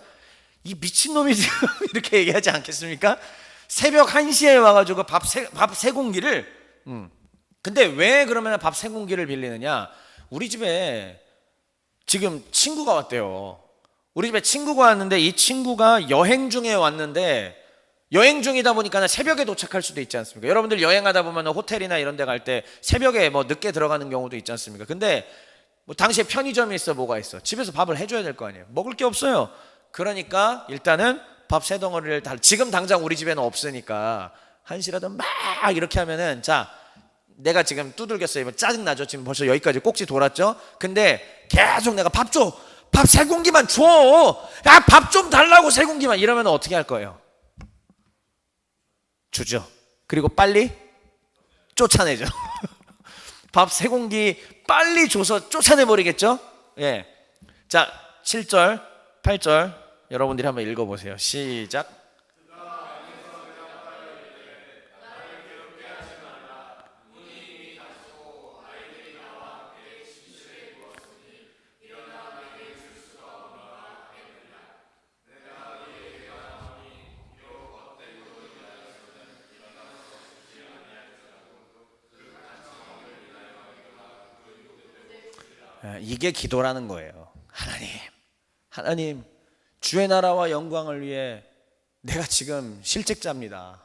이 미친놈이 지금 이렇게 얘기하지 않겠습니까? 새벽 1시에 와가지고 밥 3공기를. 근데 왜 그러면 밥 3공기를 빌리느냐? 우리 집에 지금 친구가 왔대요. 우리 집에 친구가 왔는데, 이 친구가 여행 중에 왔는데, 여행 중이다 보니까 새벽에 도착할 수도 있지 않습니까? 여러분들 여행하다 보면 호텔이나 이런 데 갈 때 새벽에 뭐 늦게 들어가는 경우도 있지 않습니까? 근데 뭐 당시에 편의점이 있어, 뭐가 있어, 집에서 밥을 해줘야 될 거 아니에요. 먹을 게 없어요. 그러니까 일단은 밥 세 덩어리를 지금 당장 우리 집에는 없으니까 한시라도 막 이렇게 하면은, 자, 내가 지금 두들겼어요. 짜증나죠? 지금 벌써 여기까지 꼭지 돌았죠? 근데 계속 내가 밥 줘! 밥 세 공기만 줘! 야, 밥 좀 달라고 세 공기만! 이러면 어떻게 할 거예요? 주죠. 그리고 빨리 쫓아내죠. 밥 세 공기 빨리 줘서 쫓아내버리겠죠? 예. 자, 7절, 8절 여러분들이 한번 읽어보세요. 시작. 이게 기도라는 거예요. 하나님, 주의 나라와 영광을 위해 내가 지금 실직자입니다.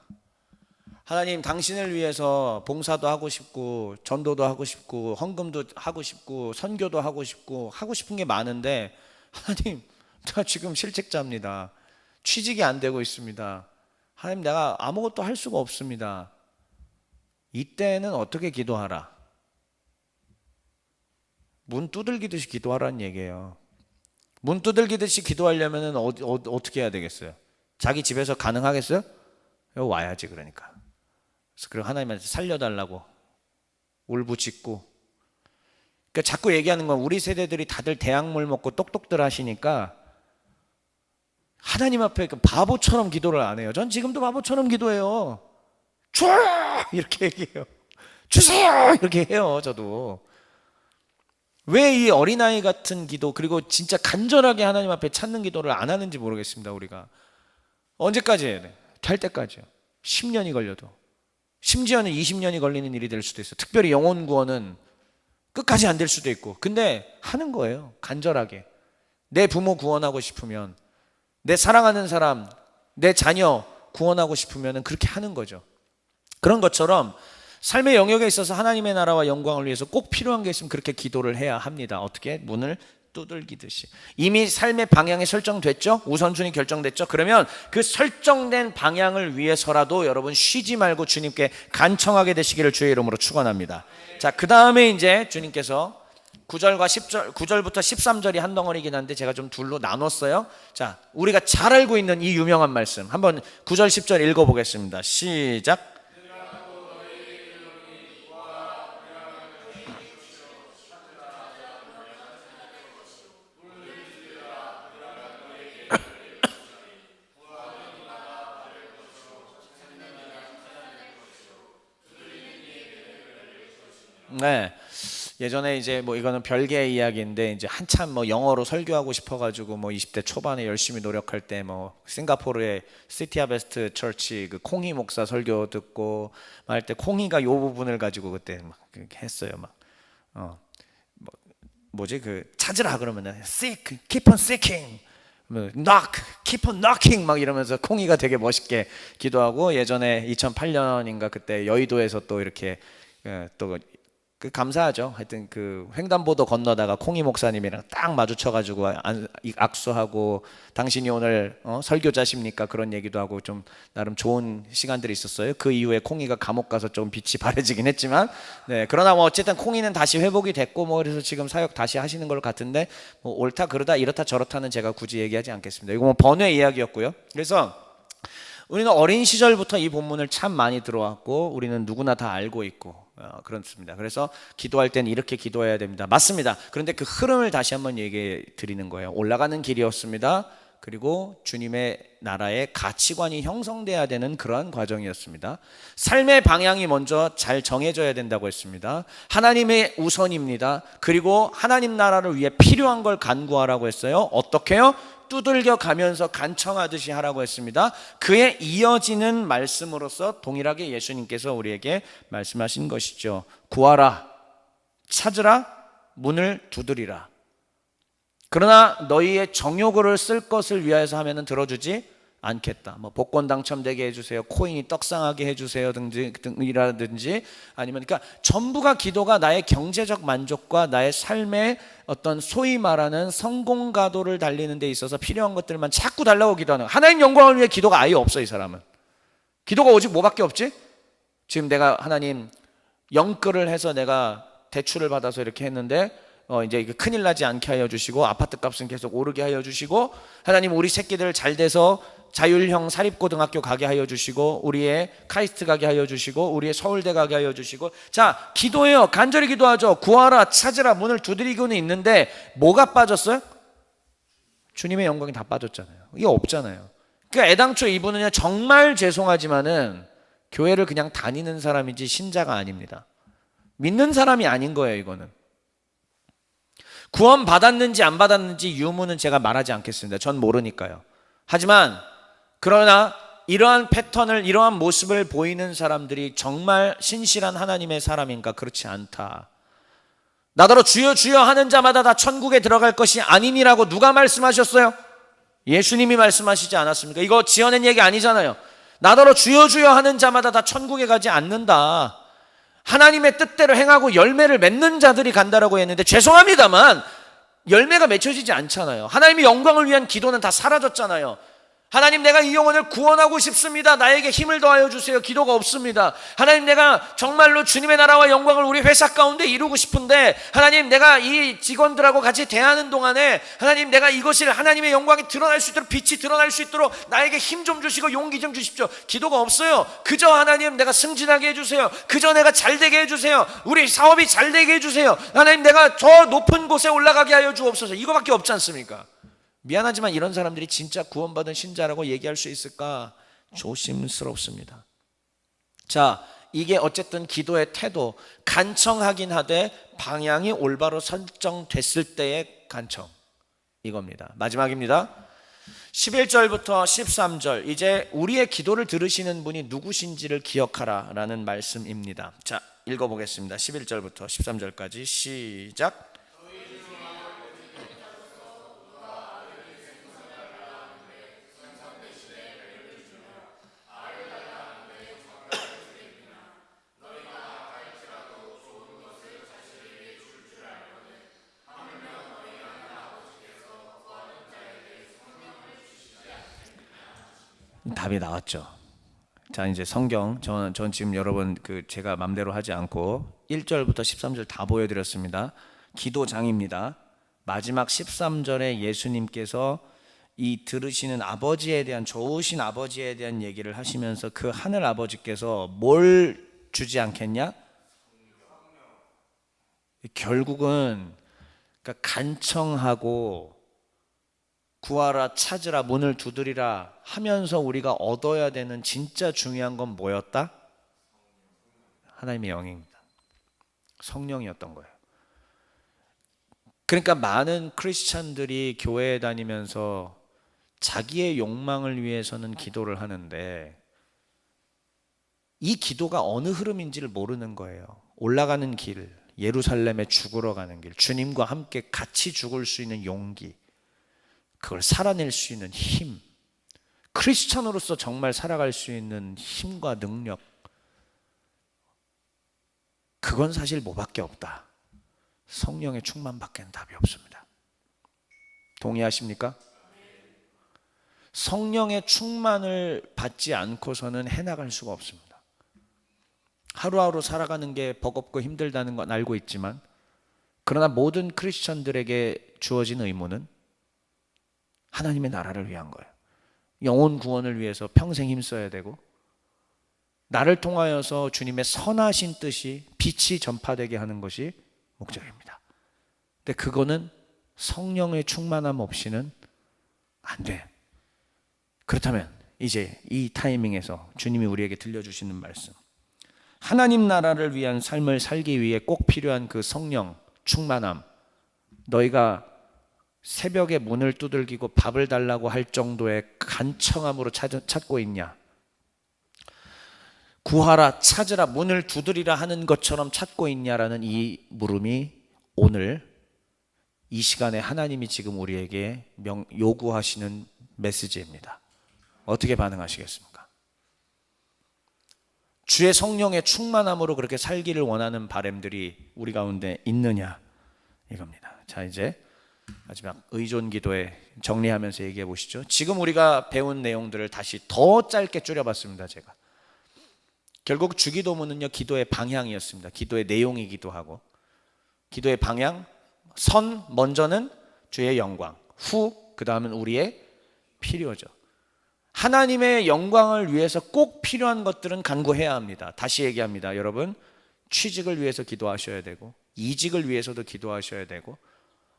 하나님, 당신을 위해서 봉사도 하고 싶고 전도도 하고 싶고 헌금도 하고 싶고 선교도 하고 싶고 하고 싶은 게 많은데, 하나님, 내가 지금 실직자입니다. 취직이 안 되고 있습니다. 하나님, 내가 아무것도 할 수가 없습니다. 이때는 어떻게 기도하라? 문 두들기듯이 기도하라는 얘기예요. 문 두들기듯이 기도하려면 어떻게 해야 되겠어요? 자기 집에서 가능하겠어요? 여기 와야지. 그러니까 그래서 하나님한테 살려달라고 울부짖고. 그러니까 자꾸 얘기하는 건, 우리 세대들이 다들 대학물 먹고 똑똑들 하시니까 하나님 앞에 바보처럼 기도를 안 해요. 전 지금도 바보처럼 기도해요. 줘! 이렇게 얘기해요. 주세요! 이렇게 해요. 저도. 왜 이 어린아이 같은 기도, 그리고 진짜 간절하게 하나님 앞에 찾는 기도를 안 하는지 모르겠습니다. 우리가 언제까지 해야 돼? 될 때까지요. 10년이 걸려도, 심지어는 20년이 걸리는 일이 될 수도 있어요. 특별히 영혼 구원은 끝까지 안 될 수도 있고. 근데 하는 거예요. 간절하게. 내 부모 구원하고 싶으면, 내 사랑하는 사람, 내 자녀 구원하고 싶으면 그렇게 하는 거죠. 그런 것처럼 삶의 영역에 있어서 하나님의 나라와 영광을 위해서 꼭 필요한 게 있으면 그렇게 기도를 해야 합니다. 어떻게? 문을 두들기듯이. 이미 삶의 방향이 설정됐죠? 우선순위 결정됐죠? 그러면 그 설정된 방향을 위해서라도 여러분 쉬지 말고 주님께 간청하게 되시기를 주의 이름으로 축원합니다. 자, 그 다음에 이제 주님께서 9절과 10절, 9절부터 13절이 한 덩어리긴 한데 제가 좀 둘로 나눴어요. 자, 우리가 잘 알고 있는 이 유명한 말씀 한번 9절 10절 읽어보겠습니다. 시작. 네. 예전에 이제 뭐 이거는 별개의 이야기인데, 이제 한참 뭐 영어로 설교하고 싶어가지고 뭐 20대 초반에 열심히 노력할 때 뭐 싱가포르의 시티 하베스트 처치 그 콩이 목사 설교 듣고 할 때 콩이가 요 부분을 가지고 그때 막 했어요. 막 뭐지 그 찾으라 그러면은 seek, keep on seeking, knock, keep on knocking 막 이러면서 콩이가 되게 멋있게 기도하고, 예전에 2008년인가 그때 여의도에서 또 이렇게 또 감사하죠. 하여튼 그 횡단보도 건너다가 콩이 목사님이랑 딱 마주쳐가지고 악수하고, 당신이 오늘 설교자십니까? 그런 얘기도 하고 좀 나름 좋은 시간들이 있었어요. 그 이후에 콩이가 감옥 가서 좀 빛이 바래지긴 했지만, 네, 그러나 뭐 어쨌든 콩이는 다시 회복이 됐고 뭐 그래서 지금 사역 다시 하시는 걸 같은데, 뭐 옳다 그러다 이렇다 저렇다는 제가 굳이 얘기하지 않겠습니다. 이거 뭐 번외 이야기였고요. 그래서 우리는 어린 시절부터 이 본문을 참 많이 들어왔고 우리는 누구나 다 알고 있고 그렇습니다. 그래서 기도할 때는 이렇게 기도해야 됩니다. 맞습니다. 그런데 그 흐름을 다시 한번 얘기해 드리는 거예요. 올라가는 길이었습니다. 그리고 주님의 나라의 가치관이 형성돼야 되는 그러한 과정이었습니다. 삶의 방향이 먼저 잘 정해져야 된다고 했습니다. 하나님의 우선입니다. 그리고 하나님 나라를 위해 필요한 걸 간구하라고 했어요. 어떻게요? 두들겨 가면서 간청하듯이 하라고 했습니다. 그에 이어지는 말씀으로서 동일하게 예수님께서 우리에게 말씀하신 것이죠. 구하라, 찾으라, 문을 두드리라. 그러나 너희의 정욕을 쓸 것을 위하여서 하면은 들어주지 않겠다. 뭐 복권 당첨되게 해주세요, 코인이 떡상하게 해주세요 등이라든지, 아니면 그러니까 전부가 기도가 나의 경제적 만족과 나의 삶의 어떤 소위 말하는 성공 가도를 달리는 데 있어서 필요한 것들만 자꾸 달라고 기도하는, 하나님 영광을 위해 기도가 아예 없어. 이 사람은 기도가 오직 뭐밖에 없지? 지금 내가 하나님 영끌을 해서 내가 대출을 받아서 이렇게 했는데 이제 이게 큰일 나지 않게 하여 주시고, 아파트 값은 계속 오르게 하여 주시고, 하나님 우리 새끼들 잘 돼서 자율형 사립고등학교 가게 하여 주시고, 우리의 카이스트 가게 하여 주시고, 우리의 서울대 가게 하여 주시고. 자, 기도해요. 간절히 기도하죠. 구하라, 찾으라, 문을 두드리고는 있는데 뭐가 빠졌어요? 주님의 영광이 다 빠졌잖아요. 이게 없잖아요. 그러니까 애당초 이분은 정말 죄송하지만은 교회를 그냥 다니는 사람이지 신자가 아닙니다. 믿는 사람이 아닌 거예요. 이거는 구원 받았는지 안 받았는지 유무는 제가 말하지 않겠습니다. 전 모르니까요. 하지만 그러나 이러한 패턴을, 이러한 모습을 보이는 사람들이 정말 신실한 하나님의 사람인가? 그렇지 않다. 나더러 주여 주여 하는 자마다 다 천국에 들어갈 것이 아니니라고 누가 말씀하셨어요? 예수님이 말씀하시지 않았습니까? 이거 지어낸 얘기 아니잖아요. 나더러 주여 주여 하는 자마다 다 천국에 가지 않는다. 하나님의 뜻대로 행하고 열매를 맺는 자들이 간다라고 했는데, 죄송합니다만 열매가 맺혀지지 않잖아요. 하나님의 영광을 위한 기도는 다 사라졌잖아요. 하나님 내가 이 영혼을 구원하고 싶습니다, 나에게 힘을 더하여 주세요, 기도가 없습니다. 하나님 내가 정말로 주님의 나라와 영광을 우리 회사 가운데 이루고 싶은데, 하나님 내가 이 직원들하고 같이 대하는 동안에 하나님 내가 이것을 하나님의 영광이 드러날 수 있도록, 빛이 드러날 수 있도록 나에게 힘 좀 주시고 용기 좀 주십시오. 기도가 없어요. 그저 하나님 내가 승진하게 해주세요, 그저 내가 잘되게 해주세요, 우리 사업이 잘되게 해주세요, 하나님 내가 저 높은 곳에 올라가게 하여 주옵소서, 이거밖에 없지 않습니까? 미안하지만 이런 사람들이 진짜 구원받은 신자라고 얘기할 수 있을까? 조심스럽습니다. 자, 이게 어쨌든 기도의 태도, 간청하긴 하되 방향이 올바로 설정됐을 때의 간청, 이겁니다. 마지막입니다. 11절부터 13절, 이제 우리의 기도를 들으시는 분이 누구신지를 기억하라 라는 말씀입니다. 자, 읽어보겠습니다. 11절부터 13절까지 시작. 답이 나왔죠. 자, 이제 성경, 전 지금 여러분 제가 맘대로 하지 않고 1절부터 13절 다 보여드렸습니다. 기도장입니다. 마지막 13절에 예수님께서 이 들으시는 아버지에 대한, 좋으신 아버지에 대한 얘기를 하시면서 그 하늘 아버지께서 뭘 주지 않겠냐? 결국은 그러니까 간청하고 구하라, 찾으라, 문을 두드리라 하면서 우리가 얻어야 되는 진짜 중요한 건 뭐였다? 하나님의 영입니다. 성령이었던 거예요. 그러니까 많은 크리스찬들이 교회에 다니면서 자기의 욕망을 위해서는 기도를 하는데 이 기도가 어느 흐름인지를 모르는 거예요. 올라가는 길, 예루살렘에 죽으러 가는 길, 주님과 함께 같이 죽을 수 있는 용기, 그걸 살아낼 수 있는 힘, 크리스찬으로서 정말 살아갈 수 있는 힘과 능력, 그건 사실 뭐밖에 없다. 성령의 충만밖에는 답이 없습니다. 동의하십니까? 성령의 충만을 받지 않고서는 해나갈 수가 없습니다. 하루하루 살아가는 게 버겁고 힘들다는 건 알고 있지만, 그러나 모든 크리스천들에게 주어진 의무는 하나님의 나라를 위한 거예요. 영혼 구원을 위해서 평생 힘써야 되고, 나를 통하여서 주님의 선하신 뜻이 빛이 전파되게 하는 것이 목적입니다. 근데 그거는 성령의 충만함 없이는 안 돼. 그렇다면 이제 이 타이밍에서 주님이 우리에게 들려주시는 말씀, 하나님 나라를 위한 삶을 살기 위해 꼭 필요한 그 성령 충만함, 너희가 새벽에 문을 두들기고 밥을 달라고 할 정도의 간청함으로 찾고 있냐? 구하라, 찾으라, 문을 두드리라 하는 것처럼 찾고 있냐라는 이 물음이 오늘 이 시간에 하나님이 지금 우리에게 요구하시는 메시지입니다. 어떻게 반응하시겠습니까? 주의 성령의 충만함으로 그렇게 살기를 원하는 바람들이 우리 가운데 있느냐 이겁니다. 자, 이제 마지막 의존 기도에 정리하면서 얘기해 보시죠. 지금 우리가 배운 내용들을 다시 더 짧게 줄여봤습니다. 제가 결국 주기도문은요, 기도의 방향이었습니다. 기도의 내용이기도 하고, 기도의 방향, 선 먼저는 주의 영광, 후 그 다음은 우리의 필요죠. 하나님의 영광을 위해서 꼭 필요한 것들은 간구해야 합니다. 다시 얘기합니다. 여러분, 취직을 위해서 기도하셔야 되고, 이직을 위해서도 기도하셔야 되고,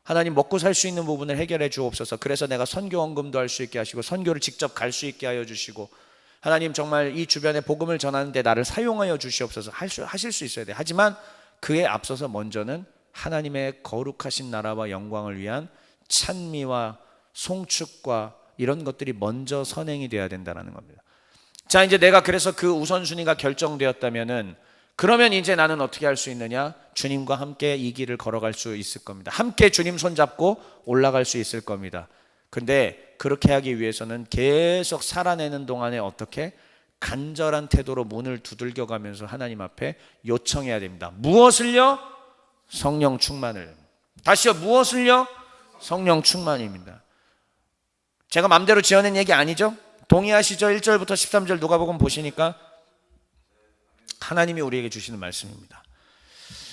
하나님 먹고 살 수 있는 부분을 해결해 주옵소서. 그래서 내가 선교 헌금도 할 수 있게 하시고, 선교를 직접 갈 수 있게 하여 주시고, 하나님 정말 이 주변에 복음을 전하는데 나를 사용하여 주시옵소서. 하실 수 있어야 돼. 하지만 그에 앞서서 먼저는 하나님의 거룩하신 나라와 영광을 위한 찬미와 송축과 이런 것들이 먼저 선행이 돼야 된다는 겁니다. 자, 이제 내가 그래서 그 우선순위가 결정되었다면은, 그러면 이제 나는 어떻게 할 수 있느냐? 주님과 함께 이 길을 걸어갈 수 있을 겁니다. 함께 주님 손잡고 올라갈 수 있을 겁니다. 근데 그렇게 하기 위해서는 계속 살아내는 동안에 어떻게 간절한 태도로 문을 두들겨 가면서 하나님 앞에 요청해야 됩니다. 무엇을요? 성령 충만을. 다시요, 무엇을요? 성령 충만입니다. 제가 맘대로 지어낸 얘기 아니죠? 동의하시죠? 1절부터 13절 누가복음 보시니까 하나님이 우리에게 주시는 말씀입니다.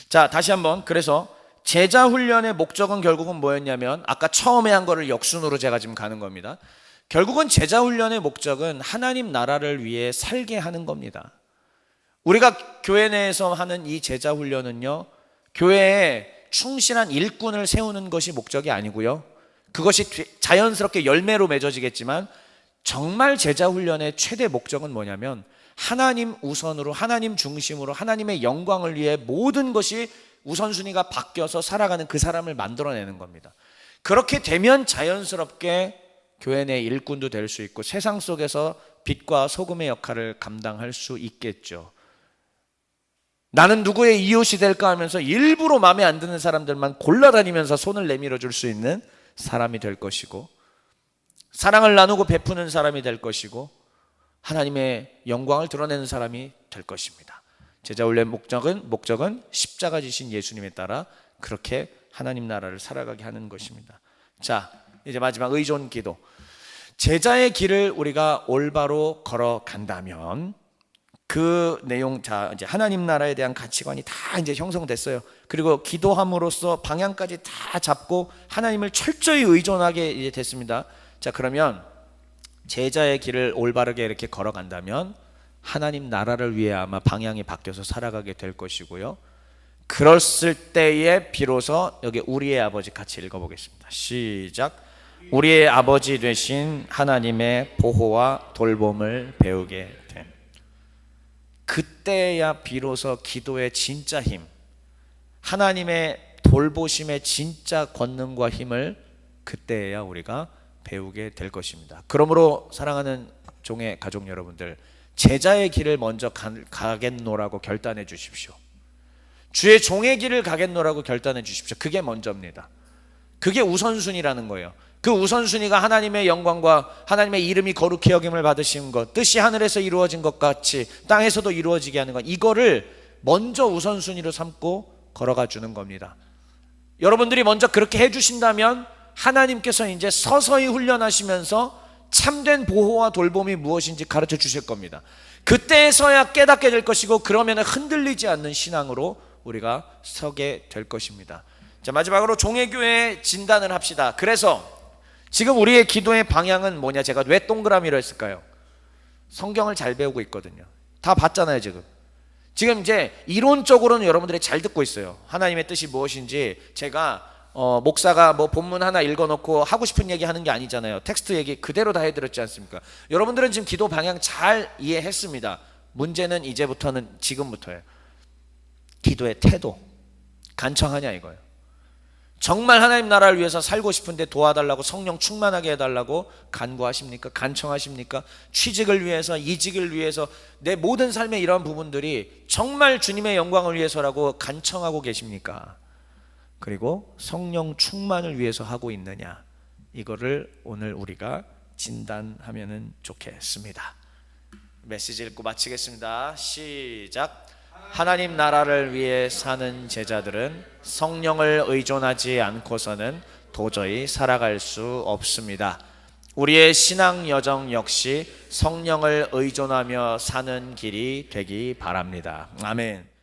자, 다시 한번, 그래서 제자 훈련의 목적은 결국은 뭐였냐면, 아까 처음에 한 거를 역순으로 제가 지금 가는 겁니다. 결국은 제자 훈련의 목적은 하나님 나라를 위해 살게 하는 겁니다. 우리가 교회 내에서 하는 이 제자 훈련은요, 교회에 충실한 일꾼을 세우는 것이 목적이 아니고요, 그것이 자연스럽게 열매로 맺어지겠지만, 정말 제자 훈련의 최대 목적은 뭐냐면, 하나님 우선으로, 하나님 중심으로, 하나님의 영광을 위해 모든 것이 우선순위가 바뀌어서 살아가는 그 사람을 만들어내는 겁니다. 그렇게 되면 자연스럽게 교회 내 일꾼도 될 수 있고, 세상 속에서 빛과 소금의 역할을 감당할 수 있겠죠. 나는 누구의 이웃이 될까 하면서 일부러 마음에 안 드는 사람들만 골라다니면서 손을 내밀어 줄 수 있는 사람이 될 것이고, 사랑을 나누고 베푸는 사람이 될 것이고, 하나님의 영광을 드러내는 사람이 될 것입니다. 제자 훈련 목적은 십자가 지신 예수님에 따라 그렇게 하나님 나라를 살아가게 하는 것입니다. 자, 이제 마지막 의존 기도. 제자의 길을 우리가 올바로 걸어간다면 그 내용, 자, 이제 하나님 나라에 대한 가치관이 다 이제 형성됐어요. 그리고 기도함으로써 방향까지 다 잡고 하나님을 철저히 의존하게 이제 됐습니다. 자, 그러면 제자의 길을 올바르게 이렇게 걸어간다면 하나님 나라를 위해 아마 방향이 바뀌어서 살아가게 될 것이고요. 그랬을 때에 비로소, 여기 우리의 아버지 같이 읽어보겠습니다. 시작. 우리의 아버지 되신 하나님의 보호와 돌봄을 배우게 됨. 그때야 비로소 기도의 진짜 힘, 하나님의 돌보심의 진짜 권능과 힘을 그때야 우리가 배우게 될 것입니다. 그러므로 사랑하는 종의 가족 여러분들, 제자의 길을 먼저 가겠노라고 결단해 주십시오. 주의 종의 길을 가겠노라고 결단해 주십시오. 그게 먼저입니다. 그게 우선순위라는 거예요. 그 우선순위가 하나님의 영광과 하나님의 이름이 거룩히 여김을 받으신 것, 뜻이 하늘에서 이루어진 것 같이 땅에서도 이루어지게 하는 것, 이거를 먼저 우선순위로 삼고 걸어가 주는 겁니다. 여러분들이 먼저 그렇게 해주신다면 하나님께서 이제 서서히 훈련하시면서 참된 보호와 돌봄이 무엇인지 가르쳐 주실 겁니다. 그때서야 깨닫게 될 것이고, 그러면 흔들리지 않는 신앙으로 우리가 서게 될 것입니다. 자, 마지막으로 종의 교회의 진단을 합시다. 그래서 지금 우리의 기도의 방향은 뭐냐? 제가 왜 동그라미로 했을까요? 성경을 잘 배우고 있거든요. 다 봤잖아요. 지금 이제 이론적으로는 여러분들이 잘 듣고 있어요. 하나님의 뜻이 무엇인지. 제가 목사가 뭐 본문 하나 읽어놓고 하고 싶은 얘기 하는 게 아니잖아요. 텍스트 얘기 그대로 다 해드렸지 않습니까? 여러분들은 지금 기도 방향 잘 이해했습니다. 문제는 이제부터는, 지금부터예요. 기도의 태도, 간청하냐 이거예요. 정말 하나님 나라를 위해서 살고 싶은데 도와달라고, 성령 충만하게 해달라고 간구하십니까? 간청하십니까? 취직을 위해서, 이직을 위해서, 내 모든 삶의 이런 부분들이 정말 주님의 영광을 위해서라고 간청하고 계십니까? 그리고 성령 충만을 위해서 하고 있느냐, 이거를 오늘 우리가 진단하면 좋겠습니다. 메시지 읽고 마치겠습니다. 시작. 하나님 나라를 위해 사는 제자들은 성령을 의존하지 않고서는 도저히 살아갈 수 없습니다. 우리의 신앙 여정 역시 성령을 의존하며 사는 길이 되기 바랍니다. 아멘.